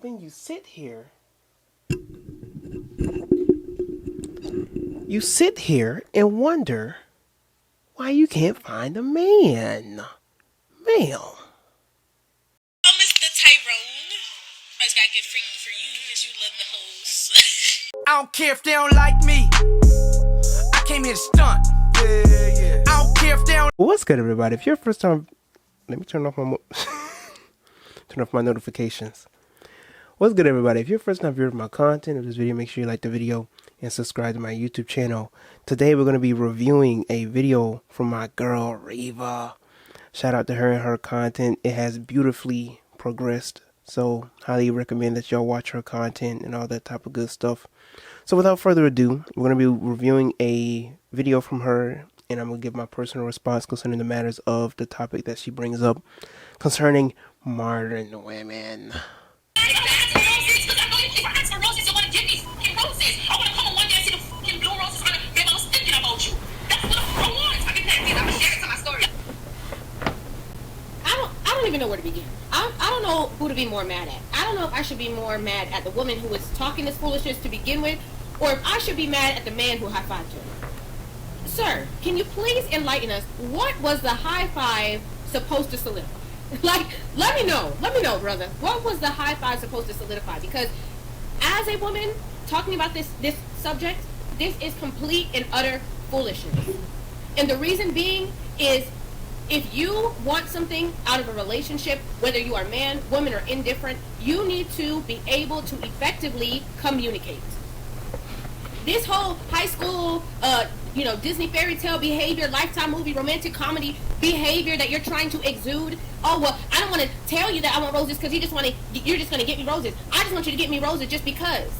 then you sit here and wonder why you can't find a man. Ma'am. Oh, Mr. Tyrone. First gotta get freaky for you because you love the hoes. I don't care if they don't like me. I came here to stunt. Yeah. I don't care if they don't. What's good, everybody? If you're first time, let me turn off my notifications. What's good, everybody? If you're first time viewer of my content of this video, make sure you like the video and subscribe to my YouTube channel. Today we're going to be reviewing a video from my girl Rivah. Shout out to her and her content. It has beautifully progressed, so highly recommend that y'all watch her content and all that type of good stuff. So without further ado, we're going to be reviewing a video from her, and I'm going to give my personal response concerning the matters of the topic that she brings up concerning modern women. I don't even know where to begin. I don't know who to be more mad at. I don't know if I should be more mad at the woman who was talking this foolishness to begin with, or if I should be mad at the man who high-fived her. Sir, can you please enlighten us? What was the high five supposed to solidify? Like, let me know, brother. What was the high five supposed to solidify? Because as a woman talking about this subject, this is complete and utter foolishness. And the reason being is, if you want something out of a relationship, whether you are man, woman, or indifferent, you need to be able to effectively communicate. This whole high school, Disney fairy tale behavior, Lifetime movie, romantic comedy behavior that you're trying to exude. Oh, well, I don't want to tell you that I want roses because you're just going to get me roses. I just want you to get me roses just because.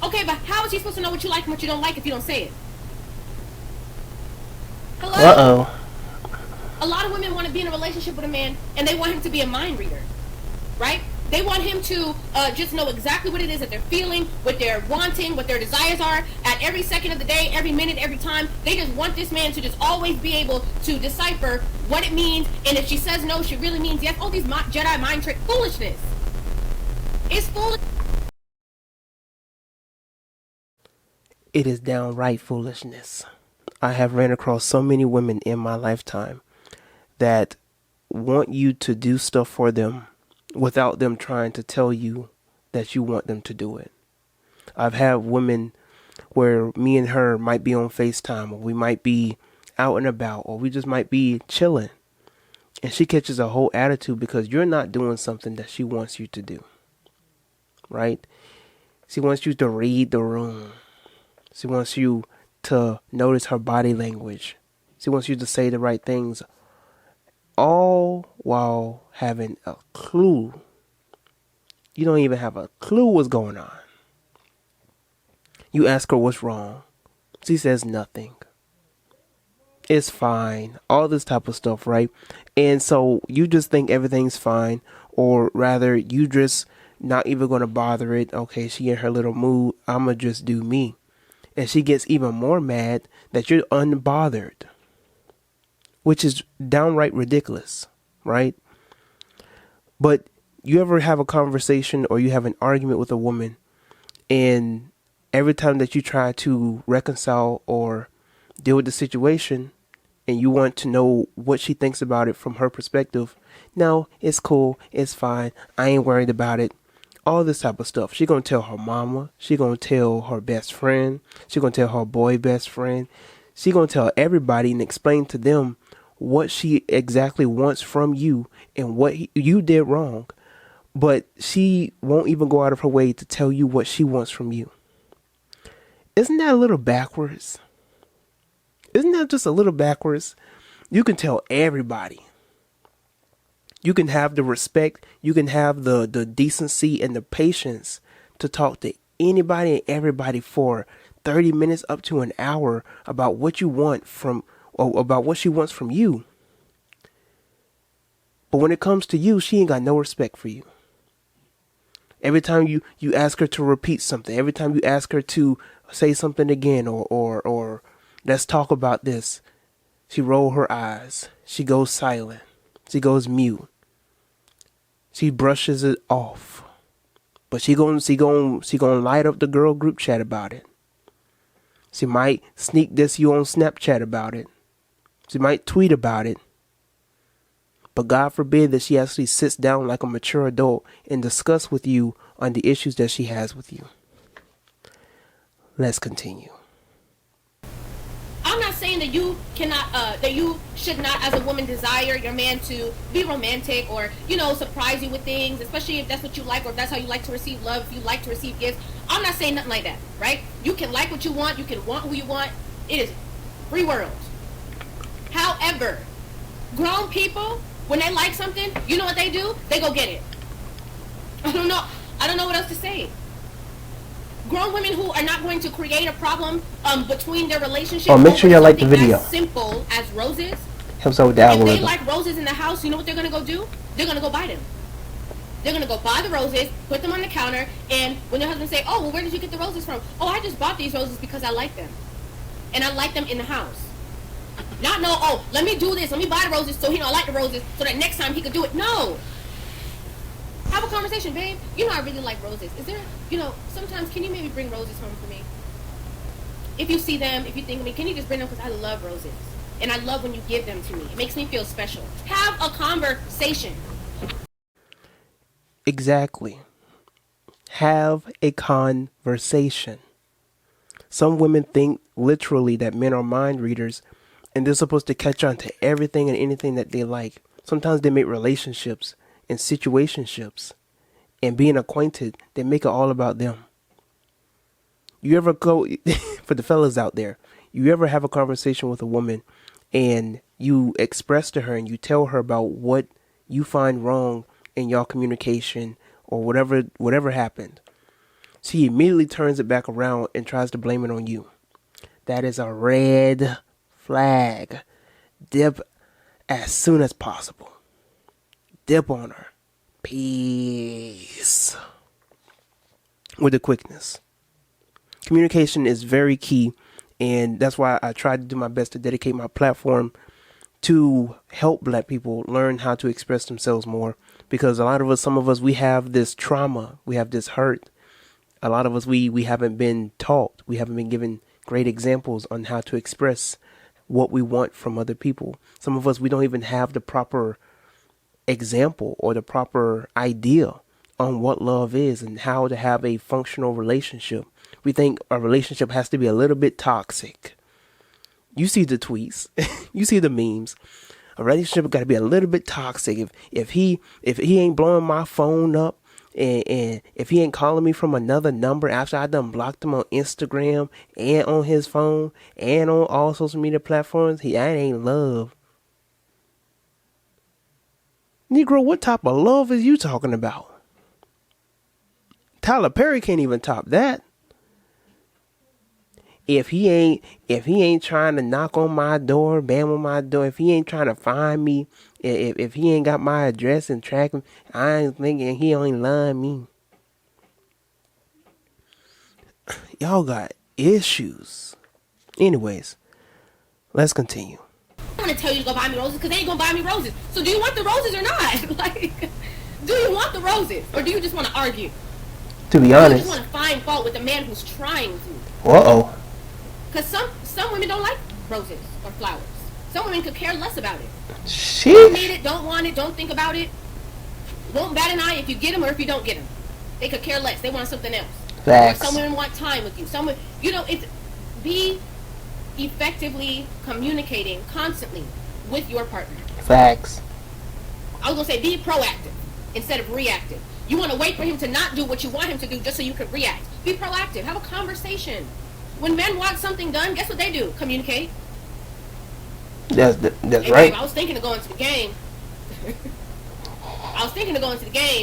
Okay, but how is he supposed to know what you like and what you don't like if you don't say it? Hello? Uh-oh. A lot of women want to be in a relationship with a man and they want him to be a mind reader, right? They want him to just know exactly what it is that they're feeling, what they're wanting, what their desires are at every second of the day, every minute, every time. They just want this man to just always be able to decipher what it means, and if she says no, she really means yes. All these Jedi mind trick foolishness. It's foolish. It is downright foolishness. I have ran across so many women in my lifetime that want you to do stuff for them without them trying to tell you that you want them to do it. I've had women where me and her might be on FaceTime, or we might be out and about, or we just might be chilling, and she catches a whole attitude because you're not doing something that she wants you to do, right? She wants you to read the room. She wants you to notice her body language. She wants you to say the right things, all while having a clue. You don't even have a clue what's going on. You ask her what's wrong. She says nothing. It's fine. All this type of stuff, right? And so you just think everything's fine, or rather you just not even going to bother it. Okay, she in her little mood. I'ma just do me. And she gets even more mad that you're unbothered, which is downright ridiculous, right? But you ever have a conversation or you have an argument with a woman, and every time that you try to reconcile or deal with the situation and you want to know what she thinks about it from her perspective, no, it's cool, it's fine, I ain't worried about it. All this type of stuff. She gonna tell her mama. She gonna tell her best friend. She gonna tell her boy best friend. She gonna tell everybody and explain to them what she exactly wants from you and what you did wrong. But she won't even go out of her way to tell you what she wants from you. Isn't that a little backwards? Isn't that just a little backwards? You can tell everybody. You can have the respect, you can have the decency and the patience to talk to anybody and everybody for 30 minutes up to an hour about what you want from, or about what she wants from you. But when it comes to you, she ain't got no respect for you. Every time you ask her to repeat something, every time you ask her to say something again, or let's talk about this, she roll her eyes, she goes silent, she goes mute. She brushes it off. But she gonna light up the girl group chat about it. She might sneak this you on Snapchat about it. She might tweet about it. But God forbid that she actually sits down like a mature adult and discuss with you on the issues that she has with you. Let's continue. I'm not saying that you cannot, that you should not, as a woman, desire your man to be romantic or, you know, surprise you with things, especially if that's what you like or if that's how you like to receive love, if you like to receive gifts. I'm not saying nothing like that, right? You can like what you want, you can want who you want. It is free world. However, grown people, when they like something, you know what they do? They go get it. I don't know what else to say. Grown women who are not going to create a problem between their relationship. Oh, make sure y'all like the video. As simple as roses. Helps out with the If algorithm. they like roses in the house, you know what they're gonna go do? They're gonna go buy them. They're gonna go buy the roses, put them on the counter, and when their husband say, "Oh, well, where did you get the roses from?" "Oh, I just bought these roses because I like them, and I like them in the house." Not no, "Oh, let me do this, let me buy the roses so I like the roses so that next time he could do it." No. Have a conversation, babe. You know I really like roses. Is there, sometimes can you maybe bring roses home for me? If you see them, if you think of me, can you just bring them? Because I love roses. And I love when you give them to me. It makes me feel special. Have a conversation. Exactly. Have a conversation. Some women think literally that men are mind readers and they're supposed to catch on to everything and anything that they like. Sometimes they make relationships and situationships and being acquainted, they make it all about them. You ever go, for the fellas out there, you ever have a conversation with a woman and you express to her and you tell her about what you find wrong in y'all communication or whatever happened. She immediately turns it back around and tries to blame it on you. That is a red flag. Dip as soon as possible. Dip on her. Peace. With the quickness. Communication is very key, and that's why I try to do my best to dedicate my platform to help Black people learn how to express themselves more. Because a lot of us, some of us, we have this trauma, we have this hurt. A lot of us, we haven't been taught, we haven't been given great examples on how to express what we want from other people. Some of us, we don't even have the proper example or the proper idea on what love is and how to have a functional relationship. We think a relationship has to be a little bit toxic. You see the tweets, you see the memes. A relationship got to be a little bit toxic. If he ain't blowing my phone up and if he ain't calling me from another number after I done blocked him on Instagram and on his phone and on all social media platforms, that ain't love. Negro, what type of love is you talking about? Tyler Perry can't even top that. If he ain't trying to knock on my door, bam on my door, if he ain't trying to find me, if he ain't got my address and track him, I ain't thinking he only love me. Y'all got issues. Anyways, let's continue. I'm going to tell you to go buy me roses because they ain't going to buy me roses. So do you want the roses or not? Like, do you want the roses or do you just want to argue? To be You honest. just want to find fault with the man who's trying to. Uh-oh. Because some women don't like roses or flowers. Some women could care less about it. Don't Sheesh. need it, don't want it, don't think about it. Won't bat an eye if you get them or if you don't get them. They could care less. They want something else. Facts. Or some women want time with you. Some, it's be effectively communicating constantly with your partner. Facts. I was going to say be proactive instead of reactive. You want to wait for him to not do what you want him to do just so you can react. Be proactive. Have a conversation. When men want something done, guess what they do? Communicate. That's Hey, right. babe, I was thinking of going to the game.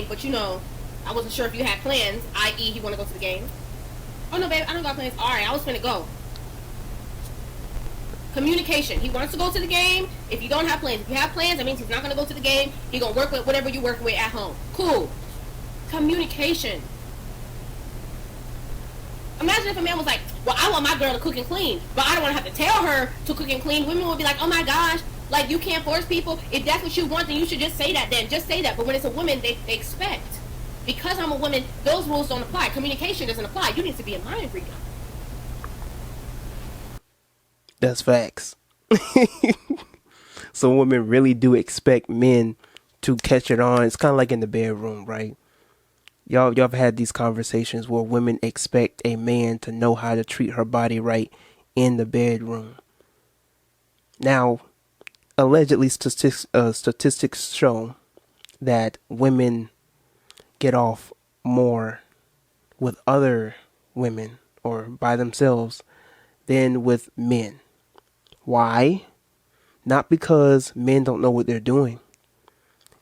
But I wasn't sure if you had plans, i.e. he want to go to the game. Oh no, babe, I don't got plans. Alright, I was finna go. Communication. He wants to go to the game. If you don't have plans, if you have plans, that means he's not going to go to the game. He's going to work with whatever you're working with at home. Cool. Communication. Imagine if a man was like, well, I want my girl to cook and clean, but I don't want to have to tell her to cook and clean. Women would be like, oh my gosh, like you can't force people. If that's what you want, then you should just say that then. Just say that. But when it's a woman, they expect. Because I'm a woman, those rules don't apply. Communication doesn't apply. You need to be a mind reader. That's facts. So women really do expect men to catch it on. It's kind of like in the bedroom, right? Y'all have had these conversations where women expect a man to know how to treat her body right in the bedroom. Now, allegedly, statistics show that women get off more with other women or by themselves than with men. Why? Not because men don't know what they're doing.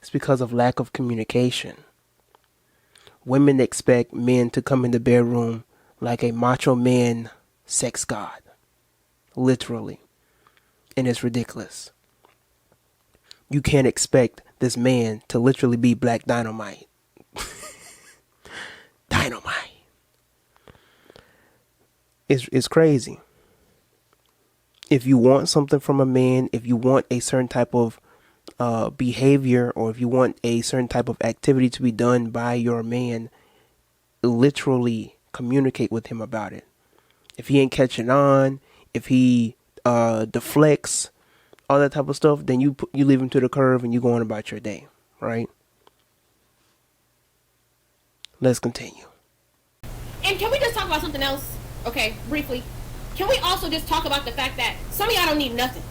It's because of lack of communication. Women expect men to come in the bedroom like a macho man sex god. Literally. And it's ridiculous. You can't expect this man to literally be Black Dynamite. Dynamite. It's crazy. If you want something from a man, if you want a certain type of behavior, or if you want a certain type of activity to be done by your man, literally communicate with him about it. If he ain't catching on, if he deflects, all that type of stuff, then you leave him to the curve and you go on about your day, right? Let's continue. And can we just talk about something else? Okay, briefly. Can we also just talk about the fact that some of y'all don't need nothing?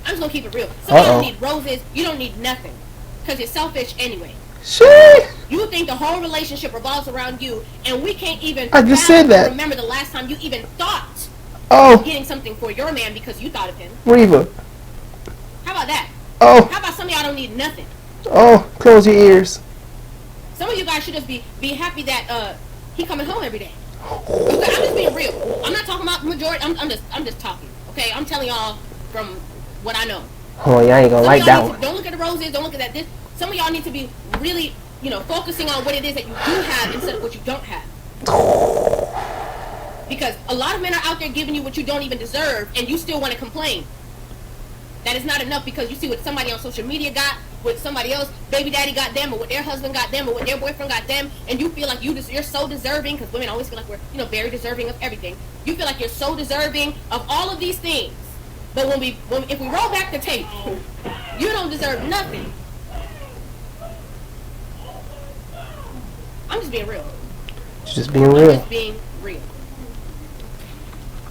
I'm just gonna keep it real. Some of y'all don't need roses. You don't need nothing. Because you're selfish anyway. Shit. You think the whole relationship revolves around you, and we can't even I just said that. Remember the last time you even thought of getting something for your man because you thought of him. Rivah. How about that? Oh. How about some of y'all don't need nothing? Oh, close your ears. Some of you guys should just be happy that he coming home every day. Okay, I'm just being real. I'm not talking about majority. I'm just talking. Okay, I'm telling y'all from what I know. Oh, y'all ain't gonna like that one. Don't look at the roses. Don't look at that. This. Some of y'all need to be really, focusing on what it is that you do have instead of what you don't have. Because a lot of men are out there giving you what you don't even deserve, and you still want to complain. That is not enough because you see what somebody on social media got, what somebody else, baby daddy got them, or what their husband got them, or what their boyfriend got them, and you feel like you're so deserving, because women always feel like we're, very deserving of everything. You feel like you're so deserving of all of these things. But if we roll back the tape, you don't deserve nothing. I'm just being real. Just being real. I'm just being real.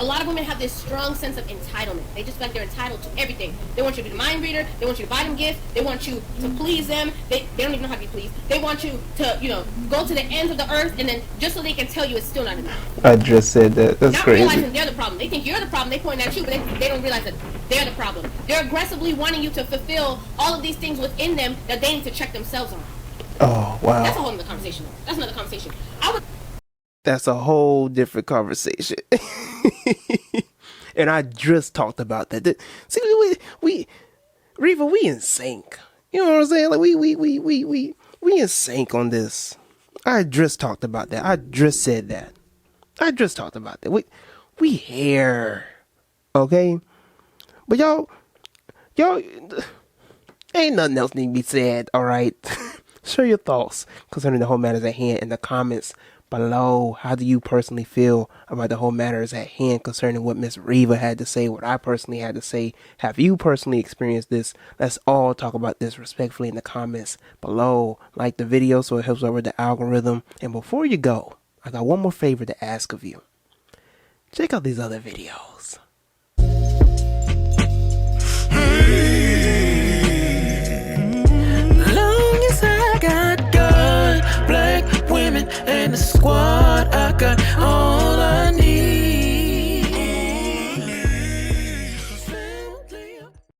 A lot of women have this strong sense of entitlement. They just feel like they're entitled to everything. They want you to be the mind reader. They want you to buy them gifts. They want you to please them. They don't even know how to be pleased. They want you to, go to the ends of the earth, and then just so they can tell you it's still not enough. I just said that. That's not crazy. Not realizing they're the problem. They think you're the problem. They point at you, but they don't realize that they're the problem. They're aggressively wanting you to fulfill all of these things within them that they need to check themselves on. Oh, wow. That's a whole other conversation. That's another conversation. That's a whole different conversation. And I just talked about that. See, we Rivah, we in sync. You know what I'm saying? Like we in sync on this. I just talked about that. I just said that. I just talked about that. We here. Okay? But y'all ain't nothing else need to be said, alright? Share your thoughts concerning the whole matters at hand in the comments below. How do you personally feel about the whole matters at hand concerning what Miss Rivah had to say, what I personally had to say? Have you personally experienced this? Let's all talk about this respectfully in the comments below. Like the video so it helps over the algorithm. And before you go, I got one more favor to ask of you. Check out these other videos.